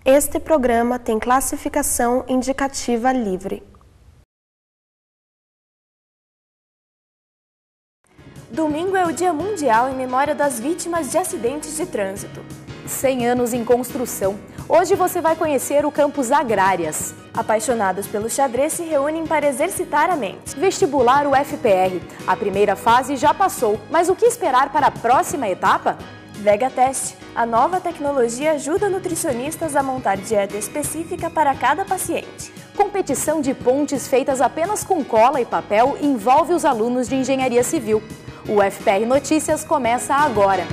Este programa tem classificação indicativa livre. Domingo é o Dia Mundial em memória das vítimas de acidentes de trânsito. 100 anos em construção. Hoje você vai conhecer o campus Agrárias. Apaixonados pelo xadrez se reúnem para exercitar a mente. Vestibular UFPR. A primeira fase já passou, mas o que esperar para a próxima etapa? Vega Test. A nova tecnologia ajuda nutricionistas a montar dieta específica para cada paciente. Competição de pontes feitas apenas com cola e papel envolve os alunos de Engenharia Civil. O UFPR Notícias começa agora.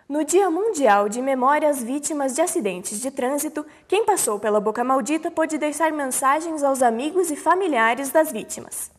No Dia Mundial de Memória às Vítimas de Acidentes de Trânsito, quem passou pela Boca Maldita pôde deixar mensagens aos amigos e familiares das vítimas.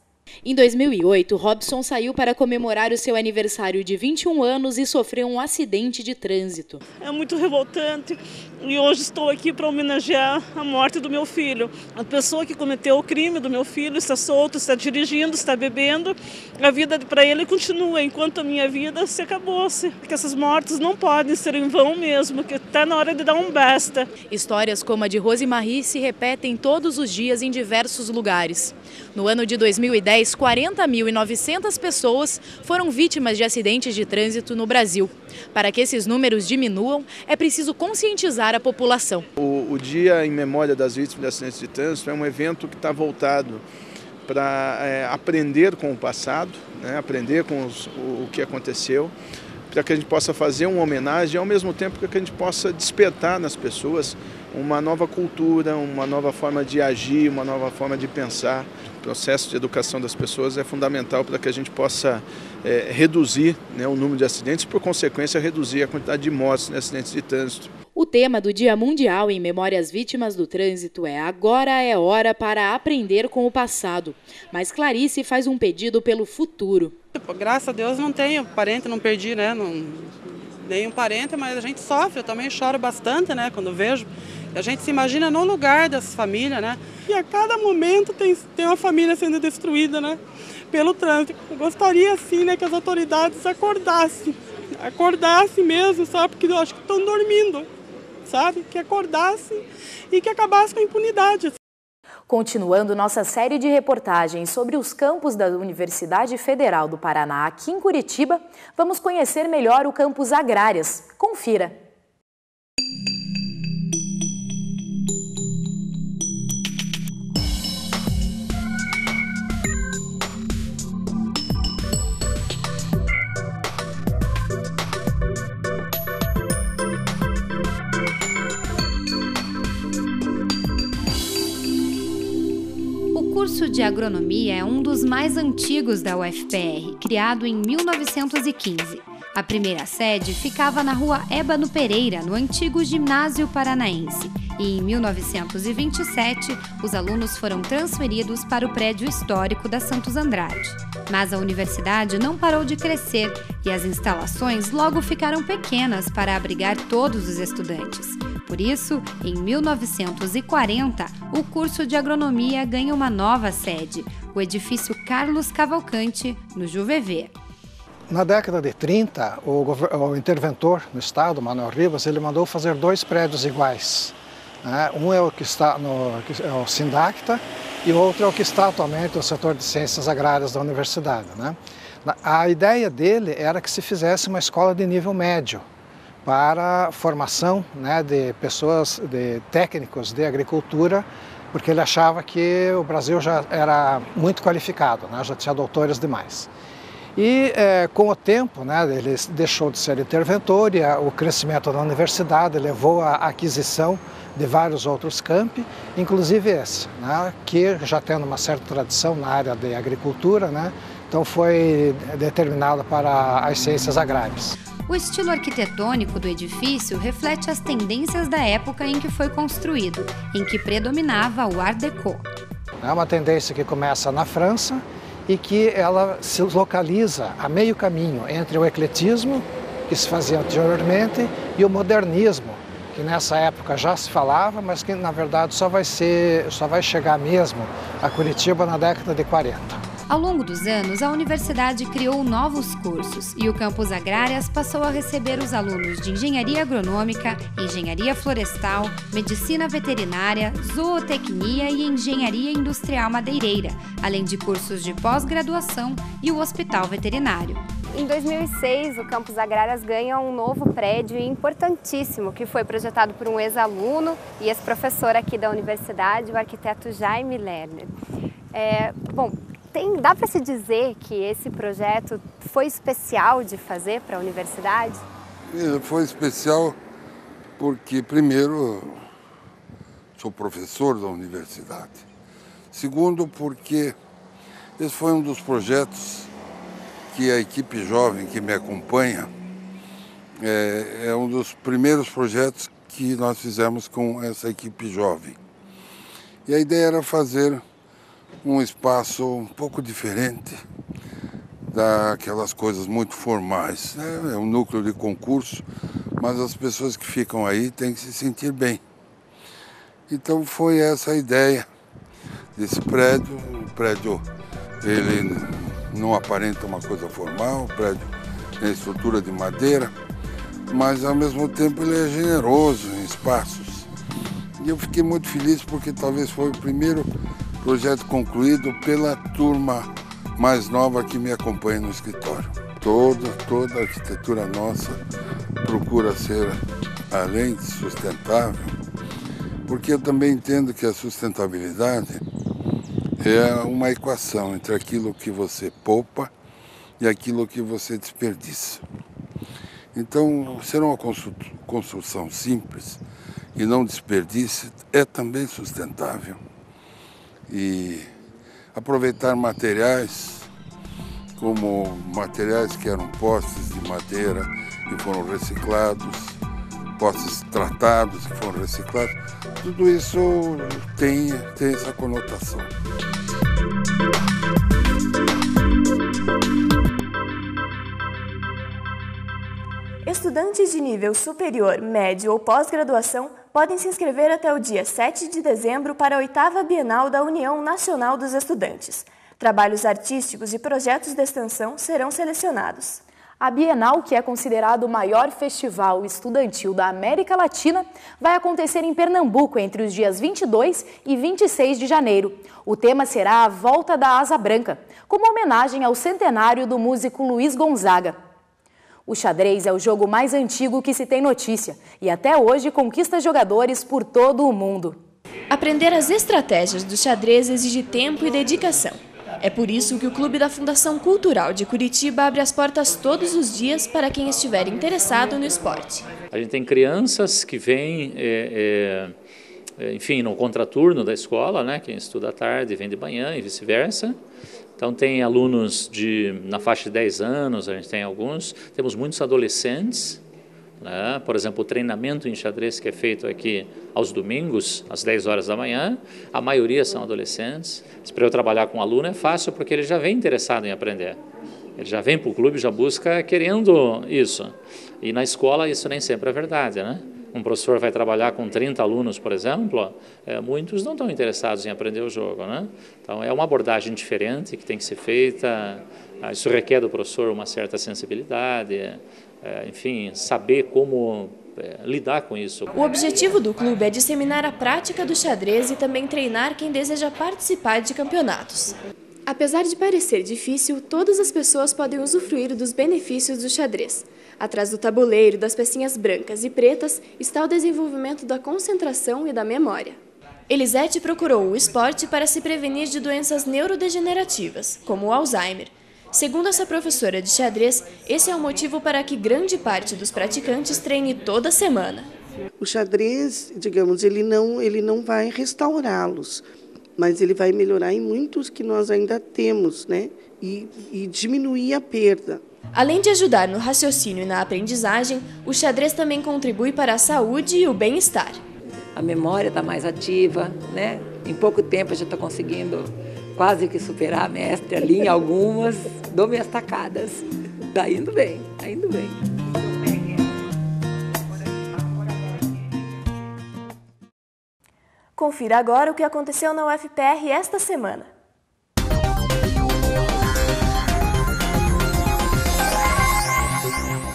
Em 2008, Robson saiu para comemorar o seu aniversário de 21 anos e sofreu um acidente de trânsito. É muito revoltante e hoje estou aqui para homenagear a morte do meu filho. A pessoa que cometeu o crime do meu filho está solto, está dirigindo, está bebendo. A vida para ele continua enquanto a minha vida se acabou-se. Porque essas mortes não podem ser em vão mesmo, que está na hora de dar um basta. Histórias como a de Rosemarie se repetem todos os dias em diversos lugares. No ano de 2010, 40.900 pessoas foram vítimas de acidentes de trânsito no Brasil. Para que esses números diminuam, é preciso conscientizar a população. O Dia em Memória das Vítimas de Acidentes de Trânsito é um evento que está voltado para aprender com o passado, né, aprender com o que aconteceu, para que a gente possa fazer uma homenagem e, ao mesmo tempo, que a gente possa despertar nas pessoas uma nova cultura, uma nova forma de agir, uma nova forma de pensar. O processo de educação das pessoas é fundamental para que a gente possa reduzir, né, o número de acidentes e, por consequência, reduzir a quantidade de mortes em acidentes de trânsito. O tema do Dia Mundial em Memória às Vítimas do Trânsito é Agora é hora para aprender com o passado. Mas Clarice faz um pedido pelo futuro. Graças a Deus não tenho parente, não perdi, né? Nenhum parente, mas a gente sofre, eu também choro bastante, né? Quando vejo. A gente se imagina no lugar dessas famílias, né? E a cada momento tem uma família sendo destruída, né? Pelo trânsito. Eu gostaria, assim, né, que as autoridades acordassem mesmo, sabe? Porque eu acho que estão dormindo, sabe? Que acordassem e que acabassem com a impunidade. Continuando nossa série de reportagens sobre os campos da Universidade Federal do Paraná aqui em Curitiba, vamos conhecer melhor o campus Agrárias. Confira! O curso de agronomia é um dos mais antigos da UFPR, criado em 1915. A primeira sede ficava na rua Ébano Pereira, no antigo Ginásio Paranaense, e em 1927 os alunos foram transferidos para o prédio histórico da Santos Andrade. Mas a universidade não parou de crescer e as instalações logo ficaram pequenas para abrigar todos os estudantes. Por isso, em 1940, o curso de agronomia ganha uma nova sede, o edifício Carlos Cavalcante, no Juvevê. Na década de 30, o interventor no estado, Manuel Rivas, ele mandou fazer 2 prédios iguais. Um é o que está é o Sindacta e o outro é o que está atualmente no setor de ciências agrárias da universidade. A ideia dele era que se fizesse uma escola de nível médio para formação, de pessoas, de técnicos de agricultura, porque ele achava que o Brasil já era muito qualificado, já tinha doutores demais. E com o tempo, ele deixou de ser interventor e o crescimento da universidade levou à aquisição de vários outros campi, inclusive esse, que já tendo uma certa tradição na área de agricultura, então foi determinado para as ciências agrárias. O estilo arquitetônico do edifício reflete as tendências da época em que foi construído, em que predominava o Art Deco. É uma tendência que começa na França e que ela se localiza a meio caminho entre o ecletismo, que se fazia anteriormente, e o modernismo, que nessa época já se falava, mas que na verdade só vai chegar mesmo a Curitiba na década de 40. Ao longo dos anos, a universidade criou novos cursos e o Campus Agrárias passou a receber os alunos de Engenharia Agronômica, Engenharia Florestal, Medicina Veterinária, Zootecnia e Engenharia Industrial Madeireira, além de cursos de pós-graduação e o Hospital Veterinário. Em 2006, o Campus Agrárias ganha um novo prédio importantíssimo que foi projetado por um ex-aluno e ex-professor aqui da universidade, o arquiteto Jaime Lerner. Dá para se dizer que esse projeto foi especial de fazer para a universidade? Foi especial porque, primeiro, sou professor da universidade. Segundo, porque esse foi um dos projetos que a equipe jovem que me acompanha é um dos primeiros projetos que nós fizemos com essa equipe jovem. E a ideia era fazer um espaço um pouco diferente daquelas coisas muito formais, né? É um núcleo de concurso, mas as pessoas que ficam aí têm que se sentir bem. Então foi essa a ideia desse prédio. O prédio, ele não aparenta uma coisa formal, o prédio tem estrutura de madeira, mas ao mesmo tempo ele é generoso em espaços. E eu fiquei muito feliz porque talvez foi o primeiro projeto concluído pela turma mais nova que me acompanha no escritório. Toda a arquitetura nossa procura ser, além de sustentável, porque eu também entendo que a sustentabilidade é uma equação entre aquilo que você poupa e aquilo que você desperdiça. Então, ser uma construção simples e não desperdice é também sustentável. E aproveitar materiais como materiais que eram postes de madeira e foram reciclados, postes tratados e foram reciclados, tudo isso tem essa conotação. Estudantes de nível superior, médio ou pós-graduação podem se inscrever até o dia 7 de dezembro para a 8ª Bienal da União Nacional dos Estudantes. Trabalhos artísticos e projetos de extensão serão selecionados. A Bienal, que é considerado o maior festival estudantil da América Latina, vai acontecer em Pernambuco entre os dias 22 e 26 de janeiro. O tema será a Volta da Asa Branca, como homenagem ao centenário do músico Luiz Gonzaga. O xadrez é o jogo mais antigo que se tem notícia e até hoje conquista jogadores por todo o mundo. Aprender as estratégias do xadrez exige tempo e dedicação. É por isso que o Clube da Fundação Cultural de Curitiba abre as portas todos os dias para quem estiver interessado no esporte. A gente tem crianças que vêm, no contraturno da escola, né? Quem estuda à tarde vem de manhã e vice-versa. Então tem alunos na faixa de 10 anos, a gente tem alguns, temos muitos adolescentes, né? Por exemplo, o treinamento em xadrez que é feito aqui aos domingos, às 10 horas da manhã, a maioria são adolescentes. Para eu trabalhar com um aluno é fácil porque ele já vem interessado em aprender. Ele já vem para o clube, já busca querendo isso. E na escola isso nem sempre é verdade, né? Um professor vai trabalhar com 30 alunos, por exemplo, muitos não estão interessados em aprender o jogo, né? Então é uma abordagem diferente que tem que ser feita, isso requer do professor uma certa sensibilidade, saber como lidar com isso. O objetivo do clube é disseminar a prática do xadrez e também treinar quem deseja participar de campeonatos. Apesar de parecer difícil, todas as pessoas podem usufruir dos benefícios do xadrez. Atrás do tabuleiro, das pecinhas brancas e pretas, está o desenvolvimento da concentração e da memória. Elisete procurou o esporte para se prevenir de doenças neurodegenerativas, como o Alzheimer. Segundo essa professora de xadrez, esse é o motivo para que grande parte dos praticantes treine toda semana. O xadrez, digamos, ele não vai restaurá-los, mas ele vai melhorar em muitos que nós ainda temos, né? E diminuir a perda. Além de ajudar no raciocínio e na aprendizagem, o xadrez também contribui para a saúde e o bem-estar. A memória está mais ativa, né? Em pouco tempo a gente está conseguindo quase que superar a mestre ali em algumas, dou minhas tacadas. Está indo bem, está indo bem. Confira agora o que aconteceu na UFPR esta semana.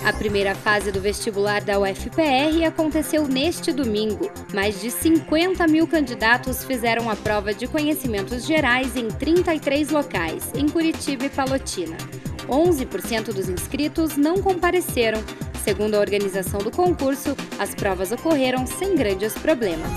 A primeira fase do vestibular da UFPR aconteceu neste domingo. Mais de 50 mil candidatos fizeram a prova de conhecimentos gerais em 33 locais, em Curitiba e Palotina. 11% dos inscritos não compareceram. Segundo a organização do concurso, as provas ocorreram sem grandes problemas.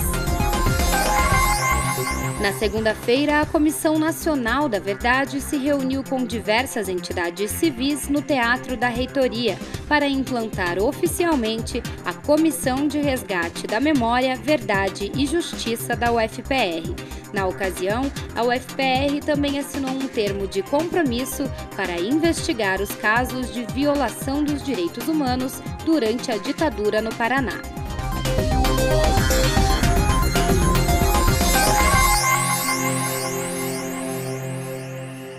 Na segunda-feira, a Comissão Nacional da Verdade se reuniu com diversas entidades civis no Teatro da Reitoria para implantar oficialmente a Comissão de Resgate da Memória, Verdade e Justiça da UFPR. Na ocasião, a UFPR também assinou um termo de compromisso para investigar os casos de violação dos direitos humanos durante a ditadura no Paraná.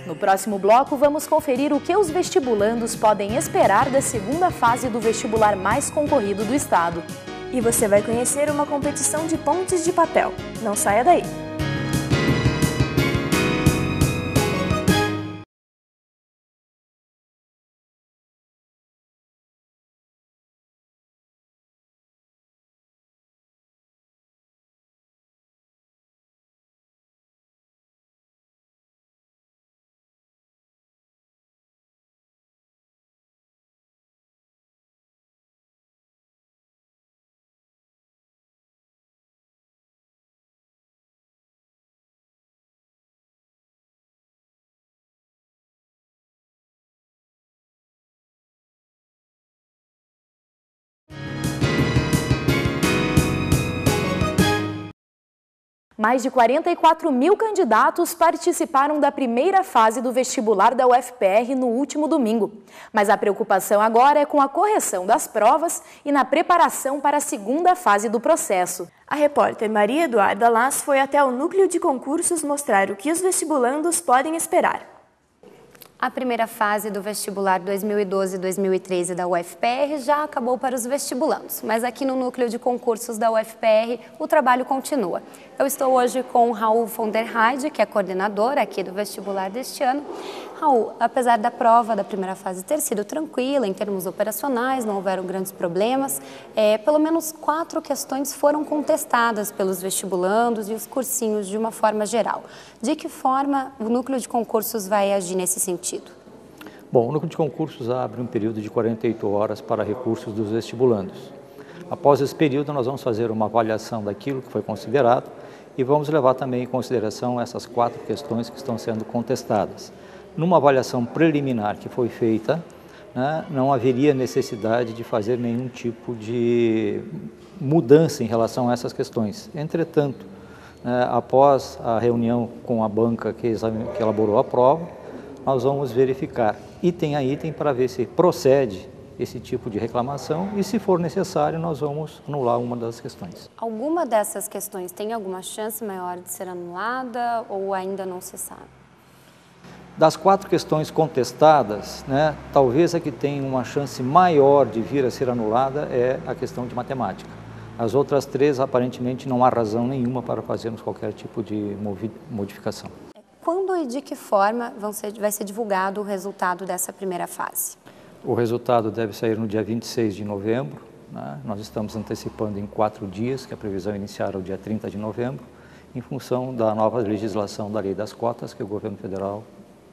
No próximo bloco, vamos conferir o que os vestibulandos podem esperar da segunda fase do vestibular mais concorrido do estado. E você vai conhecer uma competição de pontes de papel. Não saia daí! Mais de 44 mil candidatos participaram da primeira fase do vestibular da UFPR no último domingo. Mas a preocupação agora é com a correção das provas e na preparação para a segunda fase do processo. A repórter Maria Eduarda Las foi até o núcleo de concursos mostrar o que os vestibulandos podem esperar. A primeira fase do vestibular 2012-2013 da UFPR já acabou para os vestibulandos, mas aqui no núcleo de concursos da UFPR o trabalho continua. Eu estou hoje com Raul von der Heide, que é coordenador aqui do vestibular deste ano. Raul, apesar da prova da primeira fase ter sido tranquila em termos operacionais, não houveram grandes problemas, pelo menos 4 questões foram contestadas pelos vestibulandos e os cursinhos de uma forma geral. De que forma o núcleo de concursos vai agir nesse sentido? Bom, o núcleo de concursos abre um período de 48 horas para recursos dos vestibulandos. Após esse período, nós vamos fazer uma avaliação daquilo que foi considerado e vamos levar também em consideração essas 4 questões que estão sendo contestadas. Numa avaliação preliminar que foi feita, não haveria necessidade de fazer nenhum tipo de mudança em relação a essas questões. Entretanto, após a reunião com a banca que elaborou a prova, nós vamos verificar item a item para ver se procede esse tipo de reclamação e, se for necessário, nós vamos anular uma das questões. Alguma dessas questões tem alguma chance maior de ser anulada ou ainda não se sabe? Das 4 questões contestadas, talvez a que tenha uma chance maior de vir a ser anulada é a questão de matemática. As outras 3, aparentemente, não há razão nenhuma para fazermos qualquer tipo de modificação. Quando e de que forma vai ser divulgado o resultado dessa primeira fase? O resultado deve sair no dia 26 de novembro. Nós estamos antecipando em 4 dias, que a previsão inicial era o dia 30 de novembro, em função da nova legislação da Lei das Cotas, que o governo federal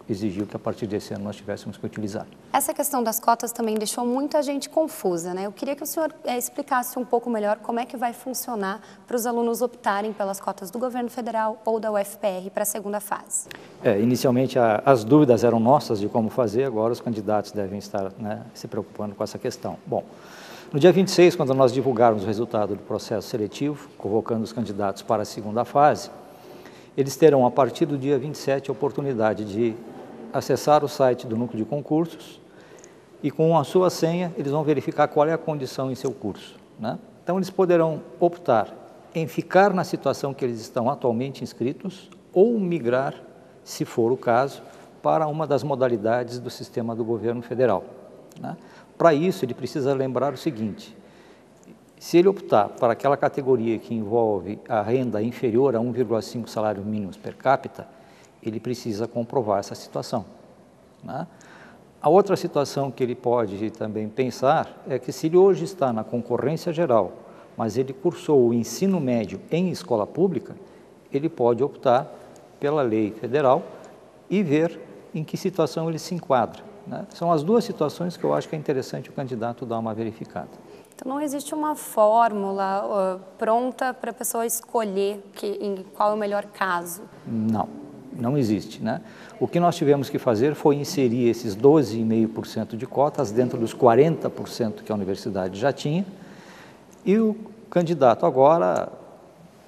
exigiu que a partir desse ano nós tivéssemos que utilizar. Essa questão das cotas também deixou muita gente confusa, Eu queria que o senhor explicasse um pouco melhor como é que vai funcionar para os alunos optarem pelas cotas do governo federal ou da UFPR para a segunda fase. Inicialmente as dúvidas eram nossas de como fazer, agora os candidatos devem estar se preocupando com essa questão. Bom, no dia 26, quando nós divulgarmos o resultado do processo seletivo, convocando os candidatos para a segunda fase, eles terão, a partir do dia 27, a oportunidade de acessar o site do núcleo de concursos e, com a sua senha, eles vão verificar qual é a condição em seu curso. Então, eles poderão optar em ficar na situação que eles estão atualmente inscritos ou migrar, se for o caso, para uma das modalidades do sistema do governo federal. Para isso, ele precisa lembrar o seguinte: se ele optar para aquela categoria que envolve a renda inferior a 1,5 salário mínimo per capita, ele precisa comprovar essa situação. A outra situação que ele pode também pensar é que se ele hoje está na concorrência geral, mas ele cursou o ensino médio em escola pública, ele pode optar pela lei federal e ver em que situação ele se enquadra, né? São as duas situações que eu acho que é interessante o candidato dar uma verificada. Então não existe uma fórmula pronta para a pessoa escolher em qual é o melhor caso? Não existe, né? O que nós tivemos que fazer foi inserir esses 12,5% de cotas dentro dos 40% que a universidade já tinha, e o candidato agora,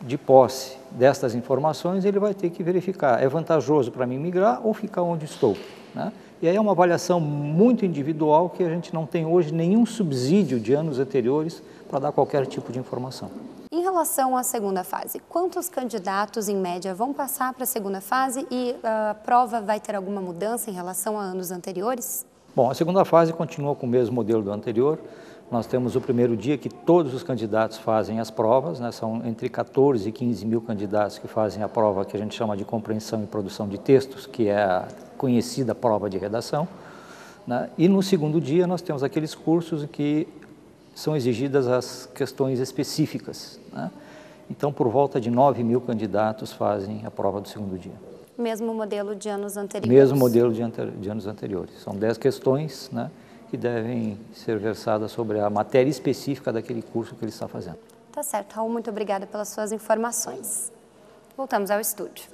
de posse destas informações, ele vai ter que verificar, é vantajoso para mim migrar ou ficar onde estou, né? E aí é uma avaliação muito individual que a gente não tem hoje nenhum subsídio de anos anteriores para dar qualquer tipo de informação. Em relação à segunda fase, quantos candidatos, em média, vão passar para a segunda fase e a prova vai ter alguma mudança em relação a anos anteriores? Bom, a segunda fase continua com o mesmo modelo do anterior. Nós temos o primeiro dia que todos os candidatos fazem as provas, né? São entre 14 e 15 mil candidatos que fazem a prova que a gente chama de compreensão e produção de textos, que é a conhecida prova de redação, né? E no segundo dia nós temos aqueles cursos que são exigidas as questões específicas, né? Então, por volta de 9 mil candidatos fazem a prova do segundo dia. Mesmo modelo de anos anteriores? Mesmo modelo de anos anteriores. São 10 questões, né, que devem ser versadas sobre a matéria específica daquele curso que ele está fazendo. Tá certo, Raul, muito obrigada pelas suas informações. Voltamos ao estúdio.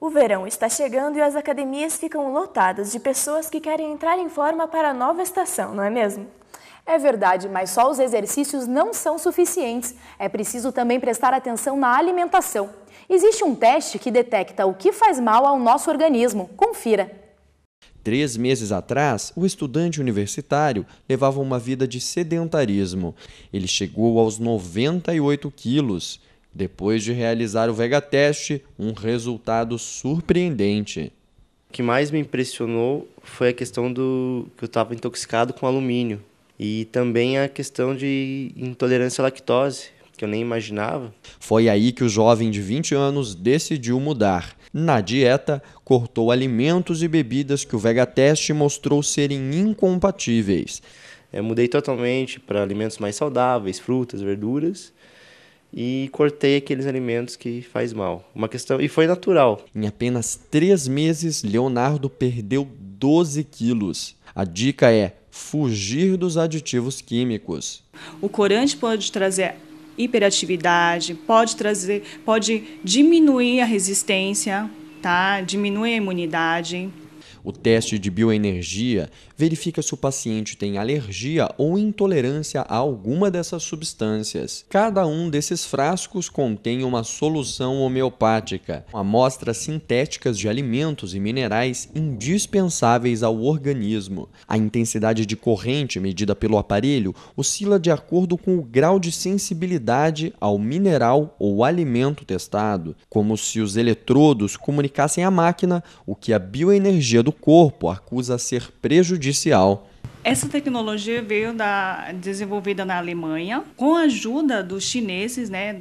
O verão está chegando e as academias ficam lotadas de pessoas que querem entrar em forma para a nova estação, não é mesmo? É verdade, mas só os exercícios não são suficientes. É preciso também prestar atenção na alimentação. Existe um teste que detecta o que faz mal ao nosso organismo. Confira. 3 meses atrás, o estudante universitário levava uma vida de sedentarismo. Ele chegou aos 98 quilos. Depois de realizar o VegaTest, um resultado surpreendente. O que mais me impressionou foi a questão que eu estava intoxicado com alumínio. E também a questão de intolerância à lactose, que eu nem imaginava. Foi aí que o jovem de 20 anos decidiu mudar. Na dieta, cortou alimentos e bebidas que o VegaTest mostrou serem incompatíveis. Eu mudei totalmente para alimentos mais saudáveis, frutas, verduras, e cortei aqueles alimentos que faz mal. E foi natural. Em apenas 3 meses, Leonardo perdeu 12 quilos. A dica é fugir dos aditivos químicos. O corante pode trazer hiperatividade, pode diminuir a resistência, tá? Diminui a imunidade. O teste de bioenergia verifica se o paciente tem alergia ou intolerância a alguma dessas substâncias. Cada um desses frascos contém uma solução homeopática, amostras sintéticas de alimentos e minerais indispensáveis ao organismo. A intensidade de corrente medida pelo aparelho oscila de acordo com o grau de sensibilidade ao mineral ou alimento testado, como se os eletrodos comunicassem à máquina o que a bioenergia do corpo acusa ser prejudicial. Essa tecnologia veio desenvolvida na Alemanha com a ajuda dos chineses, né,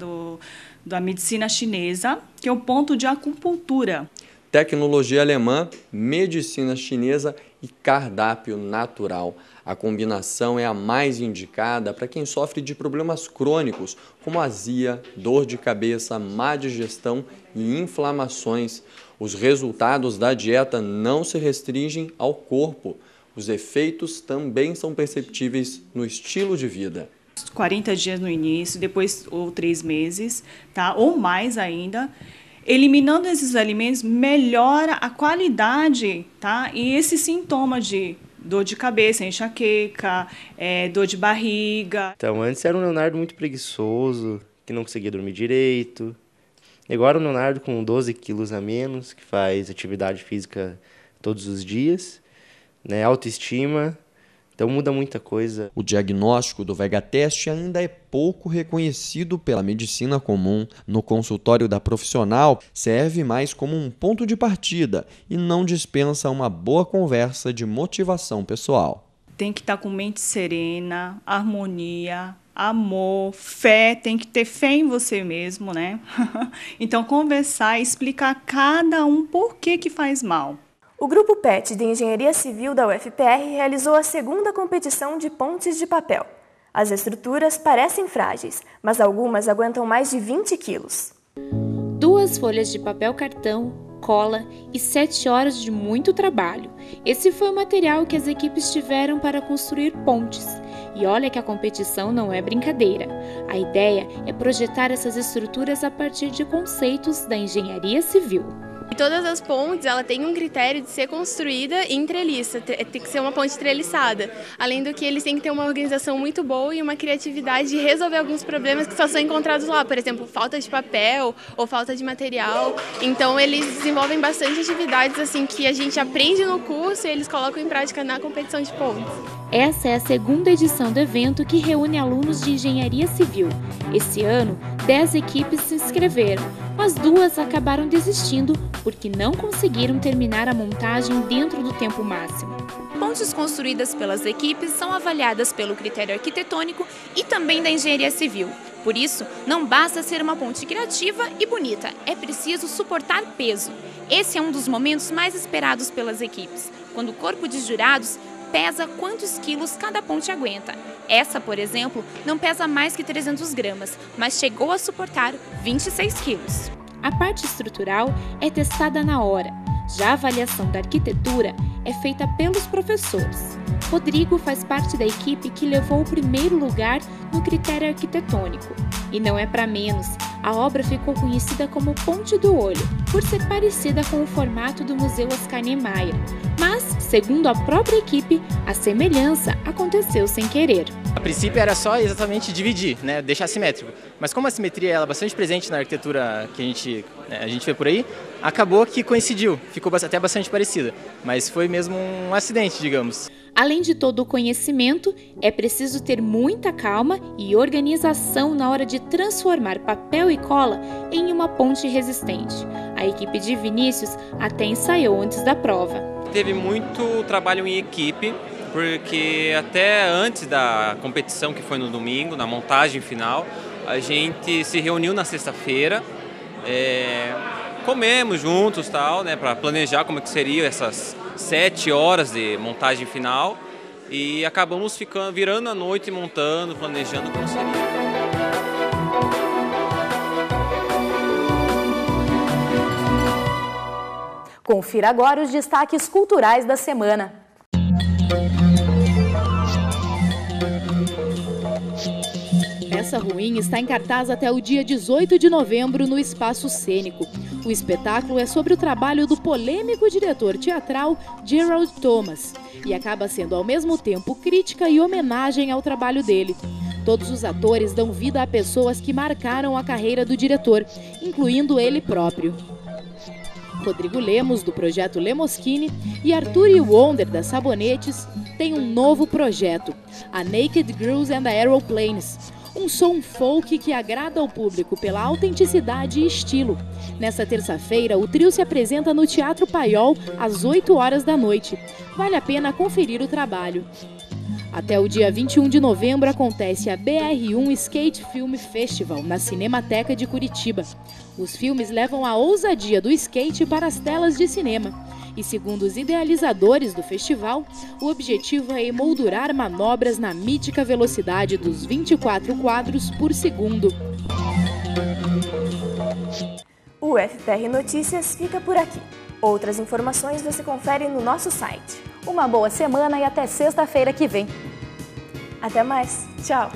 da medicina chinesa, que é o ponto de acupuntura. Tecnologia alemã, medicina chinesa e cardápio natural. A combinação é a mais indicada para quem sofre de problemas crônicos, como azia, dor de cabeça, má digestão e inflamações. Os resultados da dieta não se restringem ao corpo. Os efeitos também são perceptíveis no estilo de vida. 40 dias no início, depois ou 3 meses, tá? Ou mais ainda. Eliminando esses alimentos, melhora a qualidade, tá? E esse sintoma de dor de cabeça, enxaqueca, dor de barriga. Então, antes era um Leonardo muito preguiçoso, que não conseguia dormir direito. Agora o Leonardo com 12 quilos a menos, que faz atividade física todos os dias, né? Autoestima, então muda muita coisa. O diagnóstico do VegaTest ainda é pouco reconhecido pela medicina comum. No consultório da profissional, serve mais como um ponto de partida e não dispensa uma boa conversa de motivação pessoal. Tem que estar com mente serena, harmonia, amor, fé, tem que ter fé em você mesmo, né? Então, conversar e explicar a cada um por que faz mal. O O Grupo PET de Engenharia Civil da UFPR realizou a segunda competição de pontes de papel. As estruturas parecem frágeis, mas algumas aguentam mais de 20 quilos. 2 folhas de papel cartão, cola e 7 horas de muito trabalho. Esse foi o material que as equipes tiveram para construir pontes. E olha que a competição não é brincadeira. A ideia é projetar essas estruturas a partir de conceitos da engenharia civil. Todas as pontes, ela tem um critério de ser construída em treliça, tem que ser uma ponte treliçada. Além do que eles têm que ter uma organização muito boa e uma criatividade de resolver alguns problemas que só são encontrados lá, por exemplo, falta de papel ou falta de material. Então eles desenvolvem bastante atividades assim que a gente aprende no curso e eles colocam em prática na competição de pontes. Essa é a segunda edição do evento que reúne alunos de engenharia civil. Esse ano, 10 equipes se inscreveram, mas 2 acabaram desistindo porque não conseguiram terminar a montagem dentro do tempo máximo. Pontes construídas pelas equipes são avaliadas pelo critério arquitetônico e também da engenharia civil. Por isso, não basta ser uma ponte criativa e bonita, é preciso suportar peso. Esse é um dos momentos mais esperados pelas equipes, quando o corpo de jurados pesa quantos quilos cada ponte aguenta. Essa, por exemplo, não pesa mais que 300 gramas, mas chegou a suportar 26 quilos. A parte estrutural é testada na hora. Já a avaliação da arquitetura é feita pelos professores. Rodrigo faz parte da equipe que levou o primeiro lugar no critério arquitetônico. E não é para menos, a obra ficou conhecida como Ponte do Olho, por ser parecida com o formato do Museu Oscar Niemeyer. Mas, segundo a própria equipe, a semelhança aconteceu sem querer. A princípio era só exatamente dividir, né, deixar simétrico. Mas como a simetria ela é bastante presente na arquitetura que a gente vê por aí, acabou que coincidiu, ficou até bastante parecida. Mas foi mesmo um acidente, digamos. Além de todo o conhecimento, é preciso ter muita calma e organização na hora de transformar papel e cola em uma ponte resistente. A equipe de Vinícius até ensaiou antes da prova. Teve muito trabalho em equipe, porque até antes da competição, que foi no domingo, na montagem final, a gente se reuniu na sexta-feira, comemos juntos, tal, né, para planejar como que seriam essas 7 horas de montagem final e acabamos virando a noite montando, planejando como seria. Confira agora os destaques culturais da semana. Peça Ruim está em cartaz até o dia 18 de novembro no Espaço Cênico. O espetáculo é sobre o trabalho do polêmico diretor teatral Gerald Thomas e acaba sendo ao mesmo tempo crítica e homenagem ao trabalho dele. Todos os atores dão vida a pessoas que marcaram a carreira do diretor, incluindo ele próprio. Rodrigo Lemos, do projeto Lemoschini, e Arthur e Wonder, das Sabonetes, têm um novo projeto, a Naked Girls and the Aeroplanes, um som folk que agrada ao público pela autenticidade e estilo. Nesta terça-feira, o trio se apresenta no Teatro Paiol às 8 horas da noite. Vale a pena conferir o trabalho. Até o dia 21 de novembro acontece a BR1 Skate Film Festival, na Cinemateca de Curitiba. Os filmes levam a ousadia do skate para as telas de cinema. E segundo os idealizadores do festival, o objetivo é emoldurar manobras na mítica velocidade dos 24 quadros por segundo. O UFPR Notícias fica por aqui. Outras informações você confere no nosso site. Uma boa semana e até sexta-feira que vem. Até mais. Tchau.